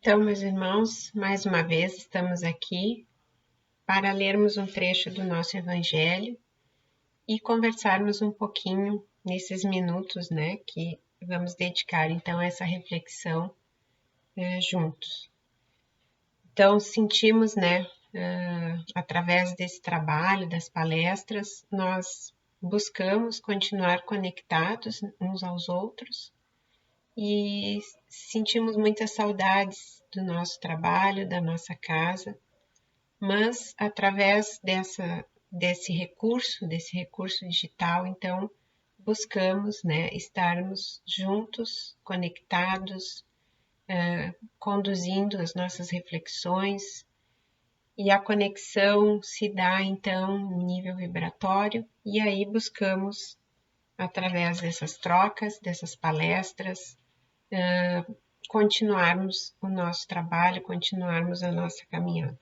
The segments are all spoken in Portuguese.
Então, meus irmãos, mais uma vez estamos aqui para lermos um trecho do nosso Evangelho e conversarmos um pouquinho nesses minutos, né, que vamos dedicar então a essa reflexão juntos. Então, sentimos, né, através desse trabalho, das palestras, nós buscamos continuar conectados uns aos outros e sentimos muitas saudades do nosso trabalho, da nossa casa, mas através desse recurso digital, então, buscamos, né, estarmos juntos, conectados, conduzindo as nossas reflexões, e a conexão se dá, então, em nível vibratório, e aí buscamos, através dessas trocas, dessas palestras, continuarmos o nosso trabalho, continuarmos a nossa caminhada.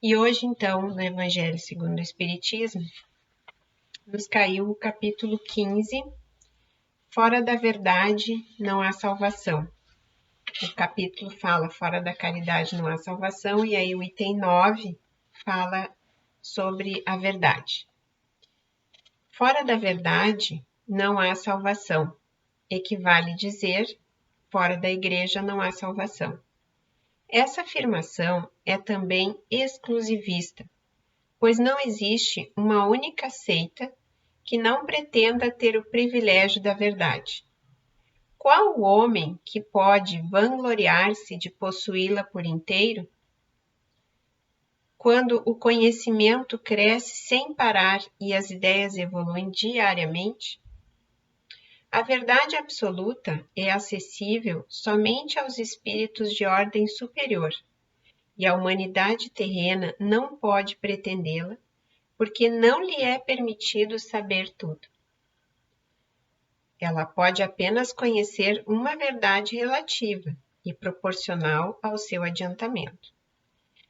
E hoje, então, no Evangelho segundo o Espiritismo, nos caiu o capítulo 15, Fora da verdade não há salvação. O capítulo fala fora da caridade não há salvação, e aí o item 9 fala sobre a verdade. Fora da verdade não há salvação. Equivale dizer, fora da igreja não há salvação. Essa afirmação é também exclusivista, pois não existe uma única seita que não pretenda ter o privilégio da verdade. Qual o homem que pode vangloriar-se de possuí-la por inteiro? Quando o conhecimento cresce sem parar e as ideias evoluem diariamente? A verdade absoluta é acessível somente aos espíritos de ordem superior, e a humanidade terrena não pode pretendê-la, porque não lhe é permitido saber tudo. Ela pode apenas conhecer uma verdade relativa e proporcional ao seu adiantamento.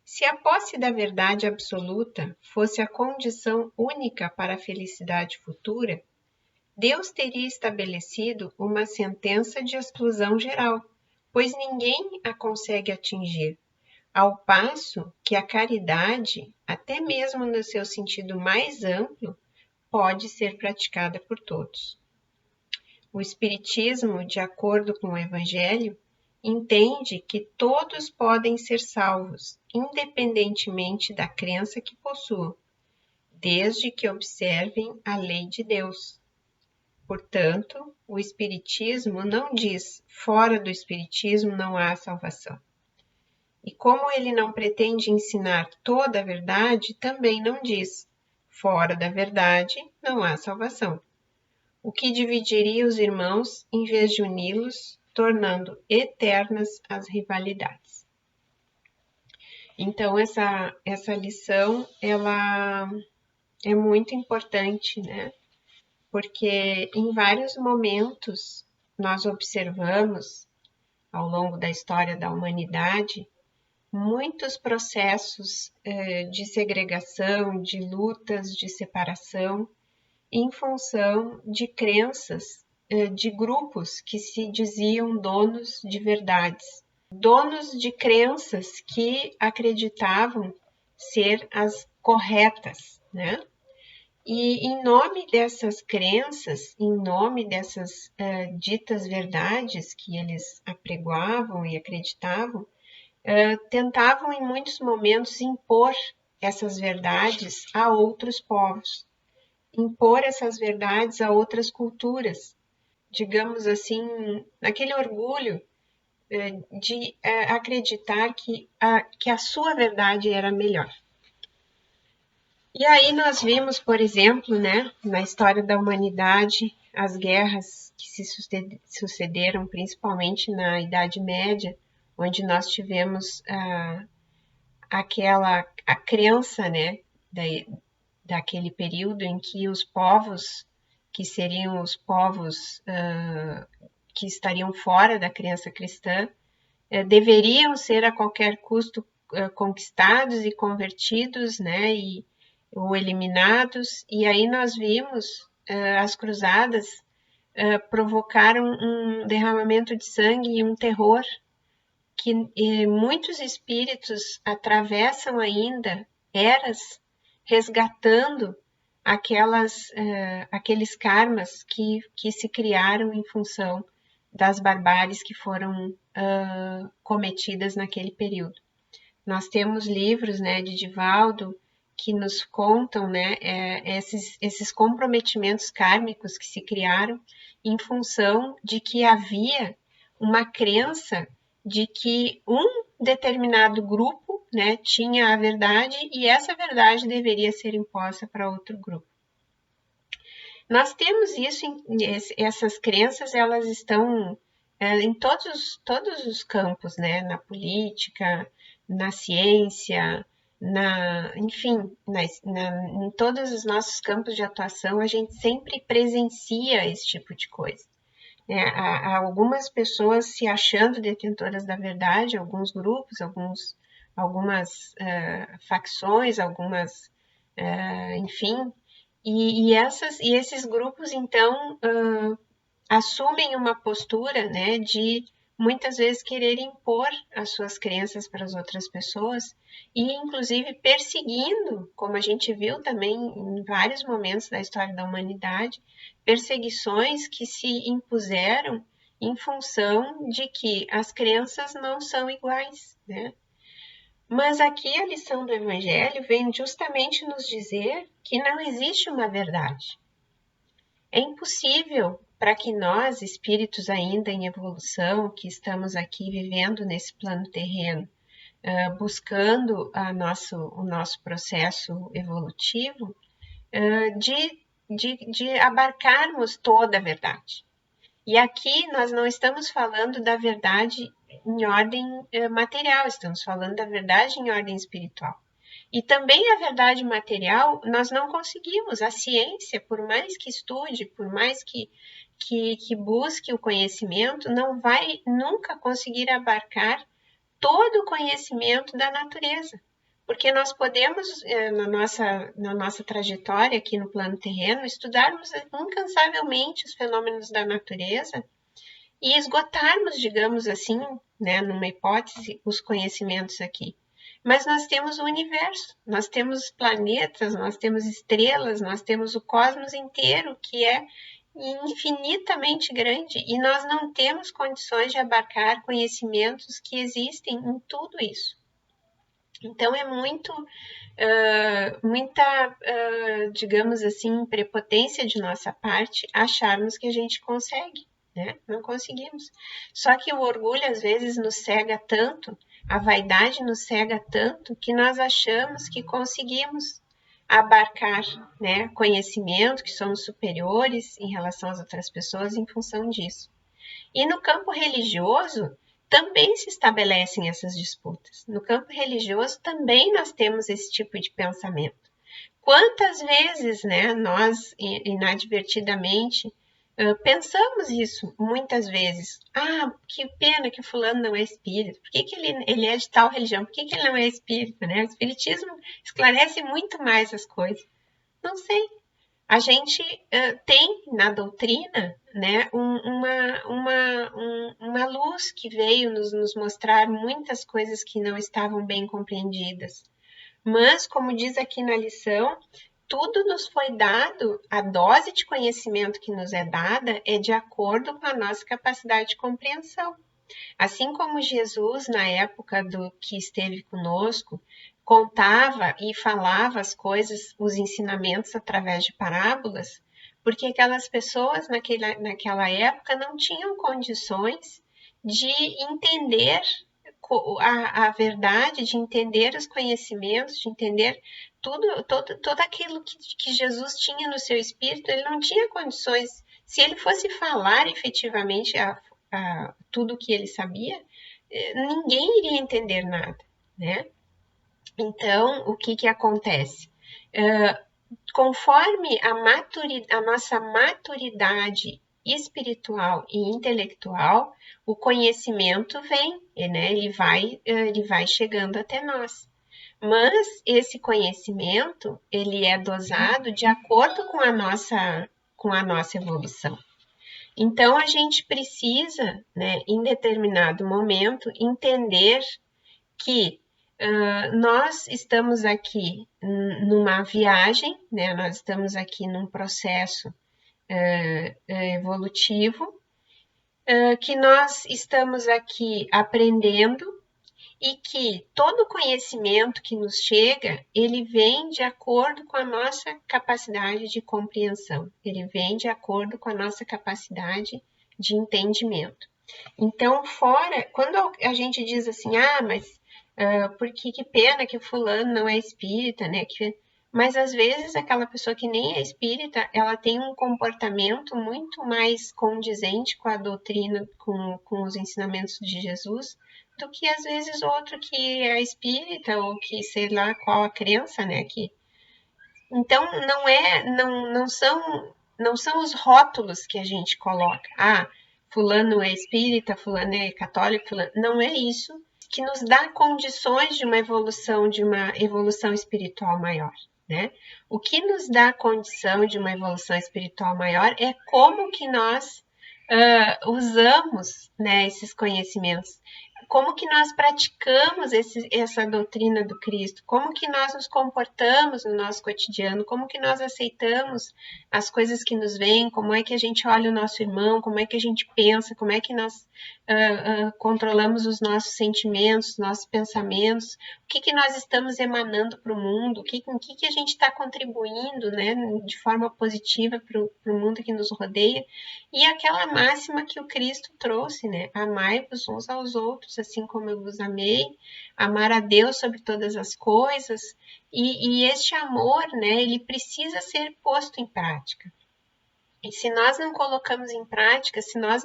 Se a posse da verdade absoluta fosse a condição única para a felicidade futura, Deus teria estabelecido uma sentença de exclusão geral, pois ninguém a consegue atingir, ao passo que a caridade, até mesmo no seu sentido mais amplo, pode ser praticada por todos. O Espiritismo, de acordo com o Evangelho, entende que todos podem ser salvos, independentemente da crença que possuam, desde que observem a lei de Deus. Portanto, o Espiritismo não diz fora do Espiritismo não há salvação. E como ele não pretende ensinar toda a verdade, também não diz fora da verdade não há salvação. O que dividiria os irmãos em vez de uni-los, tornando eternas as rivalidades. Então, essa lição, ela é muito importante, né? Porque em vários momentos nós observamos, ao longo da história da humanidade, muitos processos de segregação, de lutas, de separação, em função de crenças de grupos que se diziam donos de verdades, donos de crenças que acreditavam ser as corretas, né? E em nome dessas crenças, em nome dessas ditas verdades que eles apregoavam e acreditavam, tentavam em muitos momentos impor essas verdades a outros povos, impor essas verdades a outras culturas, digamos assim, naquele orgulho de acreditar que a sua verdade era melhor. E aí nós vimos, por exemplo, né, na história da humanidade, as guerras que se sucederam, principalmente na Idade Média, onde nós tivemos a crença, né, daquele período em que os povos, que seriam os povos que estariam fora da crença cristã, deveriam ser a qualquer custo conquistados e convertidos, né, ou eliminados, e aí nós vimos as cruzadas provocaram um derramamento de sangue e um terror que muitos espíritos atravessam ainda eras resgatando aqueles karmas que se criaram em função das barbáries que foram cometidas naquele período. Nós temos livros, né, de Divaldo que nos contam, né, esses comprometimentos kármicos que se criaram em função de que havia uma crença de que um determinado grupo, né, tinha a verdade e essa verdade deveria ser imposta para outro grupo. Nós temos isso, essas crenças, elas estão em todos os campos, né, na política, na ciência, enfim, em todos os nossos campos de atuação, a gente sempre presencia esse tipo de coisa. Há algumas pessoas se achando detentoras da verdade, alguns grupos, algumas facções, enfim, e esses grupos, então, assumem uma postura, né, de muitas vezes querer impor as suas crenças para as outras pessoas e, inclusive, perseguindo, como a gente viu também em vários momentos da história da humanidade, perseguições que se impuseram em função de que as crenças não são iguais, né? Mas aqui a lição do Evangelho vem justamente nos dizer que não existe uma verdade. É impossível para que nós, espíritos ainda em evolução, que estamos aqui vivendo nesse plano terreno, buscando o nosso processo evolutivo, de abarcarmos toda a verdade. E aqui nós não estamos falando da verdade em ordem material, estamos falando da verdade em ordem espiritual. E também a verdade material nós não conseguimos. A ciência, por mais que estude, por mais que busque o conhecimento, não vai nunca conseguir abarcar todo o conhecimento da natureza. Porque nós podemos, na nossa trajetória aqui no plano terreno, estudarmos incansavelmente os fenômenos da natureza e esgotarmos, digamos assim, né, numa hipótese, os conhecimentos aqui. Mas nós temos o universo, nós temos planetas, nós temos estrelas, nós temos o cosmos inteiro, que é infinitamente grande, e nós não temos condições de abarcar conhecimentos que existem em tudo isso. Então é muita, digamos assim, prepotência de nossa parte acharmos que a gente consegue, né? Não conseguimos. Só que o orgulho às vezes nos cega tanto, a vaidade nos cega tanto, que nós achamos que conseguimos abarcar, né, conhecimento, que somos superiores em relação às outras pessoas em função disso. E no campo religioso, também se estabelecem essas disputas. No campo religioso também nós temos esse tipo de pensamento. Quantas vezes, né, nós inadvertidamente pensamos isso muitas vezes. Que pena que o fulano não é espírita. Por que ele é de tal religião? Por que ele não é espírita? Né? O espiritismo esclarece muito mais as coisas. Não sei. A gente tem na doutrina, né, uma luz que veio nos mostrar muitas coisas que não estavam bem compreendidas. Mas, como diz aqui na lição, tudo nos foi dado, a dose de conhecimento que nos é dada é de acordo com a nossa capacidade de compreensão. Assim como Jesus, na época que esteve conosco, contava e falava as coisas, os ensinamentos através de parábolas, porque aquelas pessoas naquela época não tinham condições de entender a verdade, de entender os conhecimentos, de entender todo aquilo que Jesus tinha no seu espírito. Ele não tinha condições, se ele fosse falar efetivamente tudo o que ele sabia, ninguém iria entender nada, né? Então, o que acontece? Conforme a nossa maturidade espiritual e intelectual, o conhecimento vem, né? Ele vai chegando até nós. Mas esse conhecimento, ele é dosado de acordo com a nossa evolução. Então, a gente precisa, né, em determinado momento, entender que nós estamos aqui numa viagem, né, nós estamos aqui num processo evolutivo, que nós estamos aqui aprendendo e que todo conhecimento que nos chega, ele vem de acordo com a nossa capacidade de compreensão, ele vem de acordo com a nossa capacidade de entendimento. Então, quando a gente diz assim, mas porque que pena que o fulano não é espírita, né? Mas às vezes aquela pessoa que nem é espírita, ela tem um comportamento muito mais condizente com a doutrina, com os ensinamentos de Jesus, do que às vezes outro que é espírita ou que sei lá qual a crença, né? Então não são os rótulos que a gente coloca. Fulano é espírita, fulano é católico, não é isso que nos dá condições de uma evolução espiritual maior, né? O que nos dá condição de uma evolução espiritual maior é como que nós usamos, né, esses conhecimentos, como que nós praticamos essa doutrina do Cristo, como que nós nos comportamos no nosso cotidiano, como que nós aceitamos as coisas que nos vêm, como é que a gente olha o nosso irmão, como é que a gente pensa, como é que nós controlamos os nossos sentimentos, nossos pensamentos, o que nós estamos emanando para o mundo, o que a gente está contribuindo, né, de forma positiva para o mundo que nos rodeia, e aquela máxima que o Cristo trouxe, né, amai-vos uns aos outros, assim como eu vos amei, amar a Deus sobre todas as coisas, e este amor, né, ele precisa ser posto em prática. E se nós não colocamos em prática, se nós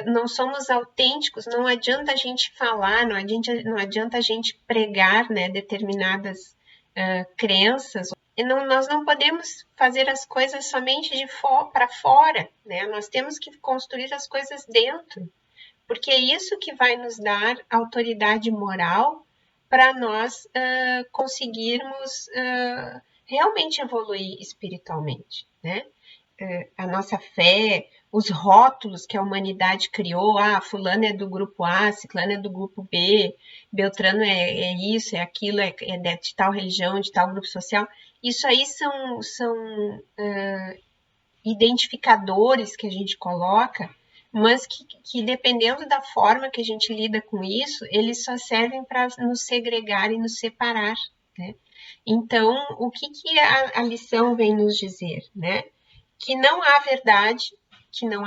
não somos autênticos, não adianta a gente falar, não adianta a gente pregar, né, determinadas crenças. Nós não podemos fazer as coisas somente para fora, né? Nós temos que construir as coisas dentro, porque é isso que vai nos dar autoridade moral para nós conseguirmos realmente evoluir espiritualmente, né? A nossa fé, os rótulos que a humanidade criou, fulano é do grupo A, ciclano é do grupo B, Beltrano é isso, é aquilo, é de tal religião, de tal grupo social. Isso aí são identificadores que a gente coloca, mas que dependendo da forma que a gente lida com isso, eles só servem para nos segregar e nos separar, né? Então, o que a lição vem nos dizer, né? Que não há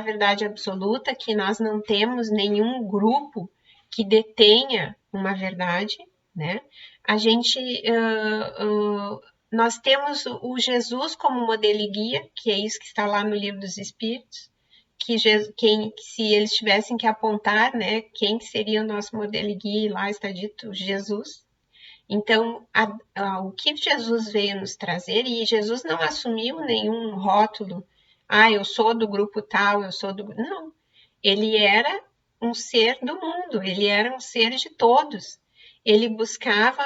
verdade absoluta, que nós não temos nenhum grupo que detenha uma verdade, né? Nós temos o Jesus como modelo e guia, que é isso que está lá no Livro dos Espíritos, se eles tivessem que apontar, né, quem seria o nosso modelo e guia, lá está dito Jesus. Então, o que Jesus veio nos trazer, e Jesus não assumiu nenhum rótulo, eu sou do grupo tal, eu sou do... Não, ele era um ser do mundo, ele era um ser de todos. Ele buscava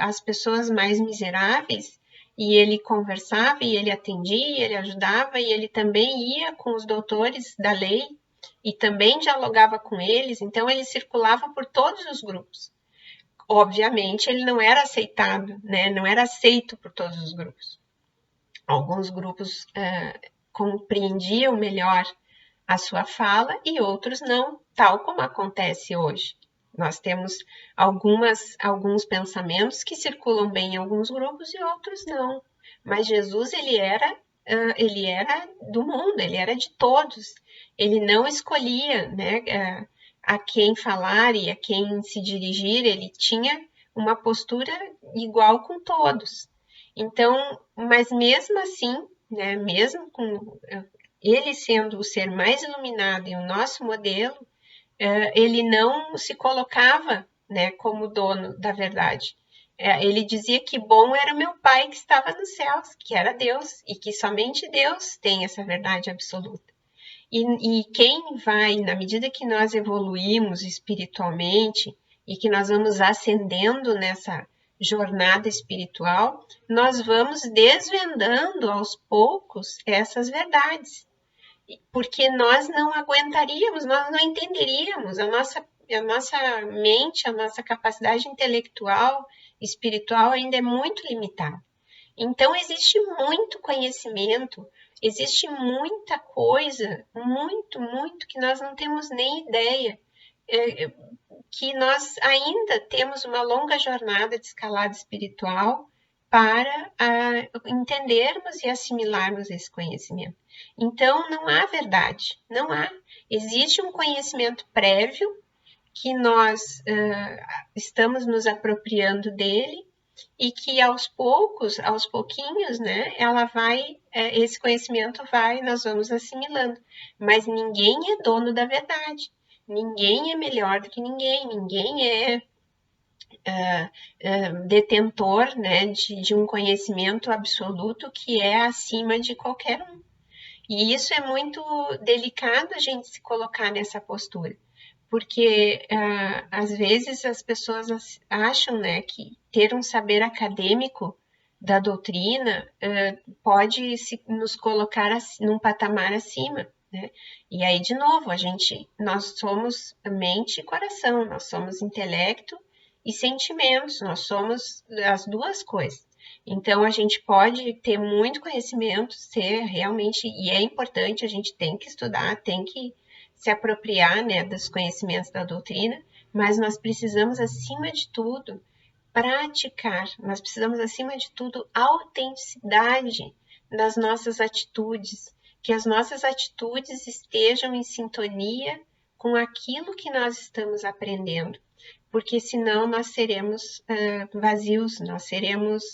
as pessoas mais miseráveis, e ele conversava, e ele atendia, e ele ajudava, e ele também ia com os doutores da lei, e também dialogava com eles, então ele circulava por todos os grupos. Obviamente, ele não era aceitado, né? Não era aceito por todos os grupos. Alguns grupos compreendiam melhor a sua fala e outros não, tal como acontece hoje. Nós temos alguns pensamentos que circulam bem em alguns grupos e outros não. Mas Jesus, ele era do mundo, ele era de todos. Ele não escolhia, né, a quem falar e a quem se dirigir, ele tinha uma postura igual com todos. Então, mas mesmo assim, né, mesmo com ele sendo o ser mais iluminado e o nosso modelo, ele não se colocava, né, como dono da verdade. Ele dizia que bom era o meu Pai que estava nos céus, que era Deus, e que somente Deus tem essa verdade absoluta. E quem vai, na medida que nós evoluímos espiritualmente e que nós vamos ascendendo jornada espiritual, nós vamos desvendando aos poucos essas verdades, porque nós não aguentaríamos, nós não entenderíamos, a nossa mente, a nossa capacidade intelectual, espiritual ainda é muito limitada. Então, existe muito conhecimento, existe muita coisa, muito, que nós não temos nem ideia, que nós ainda temos uma longa jornada de escalada espiritual para entendermos e assimilarmos esse conhecimento. Então, não há verdade, não há. Existe um conhecimento prévio que nós estamos nos apropriando dele e que aos pouquinhos, né, esse conhecimento nós vamos assimilando. Mas ninguém é dono da verdade, ninguém é melhor do que ninguém é detentor, né, de um conhecimento absoluto que é acima de qualquer um. E isso é muito delicado a gente se colocar nessa postura, porque às vezes as pessoas acham, né, que ter um saber acadêmico da doutrina pode nos colocar num patamar acima, né? E aí, de novo, nós somos mente e coração, nós somos intelecto e sentimentos, nós somos as duas coisas. Então, a gente pode ter muito conhecimento, e é importante, a gente tem que estudar, tem que se apropriar, né, dos conhecimentos da doutrina, mas nós precisamos, acima de tudo, praticar, nós precisamos, acima de tudo, autenticidade das nossas atitudes, que as nossas atitudes estejam em sintonia com aquilo que nós estamos aprendendo, porque senão nós seremos vazios,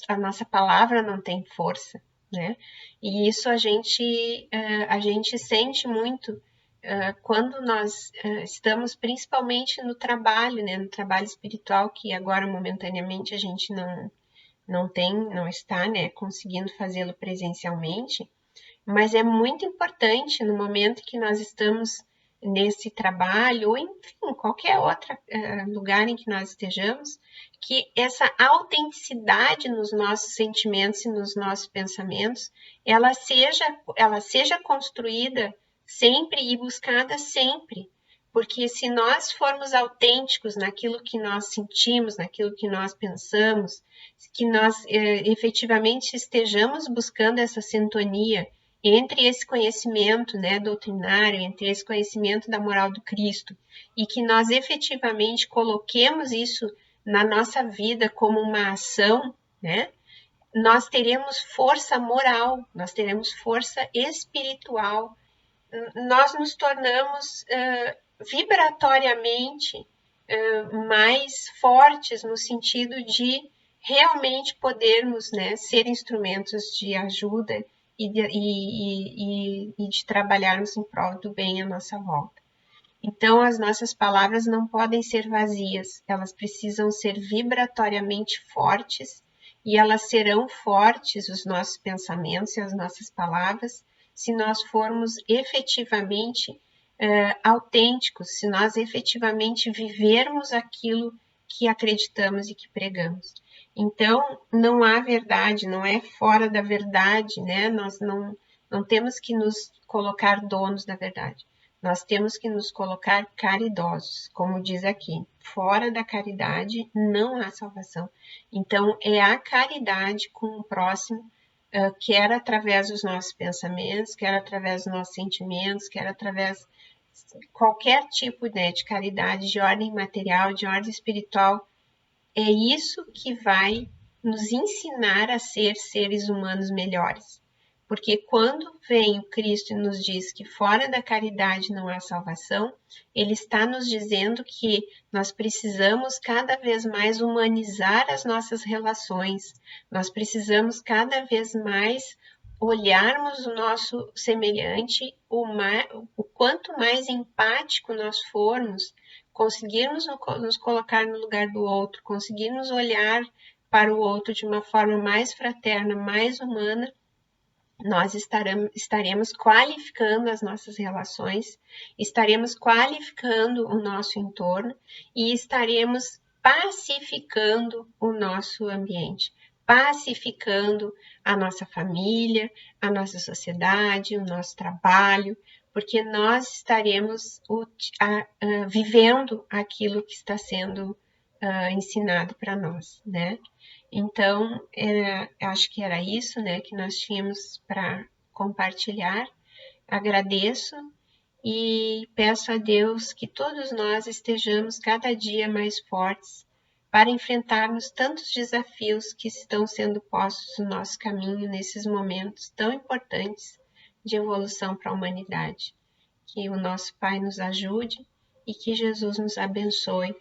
a nossa palavra não tem força, né? E isso a gente sente muito quando nós estamos principalmente no trabalho, né? No trabalho espiritual, que agora momentaneamente a gente não está, né, conseguindo fazê-lo presencialmente, mas é muito importante no momento que nós estamos nesse trabalho, ou enfim, qualquer outro lugar em que nós estejamos, que essa autenticidade nos nossos sentimentos e nos nossos pensamentos, ela seja construída sempre e buscada sempre. Porque se nós formos autênticos naquilo que nós sentimos, naquilo que nós pensamos, que nós efetivamente estejamos buscando essa sintonia entre esse conhecimento, né, doutrinário, entre esse conhecimento da moral do Cristo, e que nós efetivamente coloquemos isso na nossa vida como uma ação, né, nós teremos força moral, nós teremos força espiritual, nós nos tornamos vibratoriamente mais fortes no sentido de realmente podermos, né, ser instrumentos de ajuda e de trabalharmos em prol do bem à nossa volta. Então, as nossas palavras não podem ser vazias, elas precisam ser vibratoriamente fortes, e elas serão fortes, os nossos pensamentos e as nossas palavras, se nós formos efetivamente autênticos, se nós efetivamente vivermos aquilo que acreditamos e que pregamos. Então, não há verdade, não é fora da verdade, né? Nós não temos que nos colocar donos da verdade. Nós temos que nos colocar caridosos, como diz aqui. Fora da caridade não há salvação. Então, é a caridade com o próximo, quer através dos nossos pensamentos, quer através dos nossos sentimentos, quer através de qualquer tipo, né, de caridade, de ordem material, de ordem espiritual. É isso que vai nos ensinar a ser seres humanos melhores. Porque quando vem o Cristo e nos diz que fora da caridade não há salvação, ele está nos dizendo que nós precisamos cada vez mais humanizar as nossas relações, nós precisamos cada vez mais olharmos o nosso semelhante, o quanto mais empático nós formos, conseguirmos nos colocar no lugar do outro, conseguirmos olhar para o outro de uma forma mais fraterna, mais humana, nós estaremos qualificando as nossas relações, estaremos qualificando o nosso entorno e estaremos pacificando o nosso ambiente, pacificando a nossa família, a nossa sociedade, o nosso trabalho, porque nós estaremos vivendo aquilo que está sendo ensinado para nós, né? Então, acho que era isso, né, que nós tínhamos para compartilhar. Agradeço e peço a Deus que todos nós estejamos cada dia mais fortes para enfrentarmos tantos desafios que estão sendo postos no nosso caminho nesses momentos tão importantes de evolução para a humanidade. Que o nosso Pai nos ajude e que Jesus nos abençoe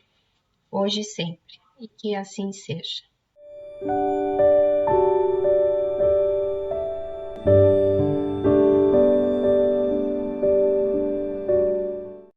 hoje e sempre, e que assim seja.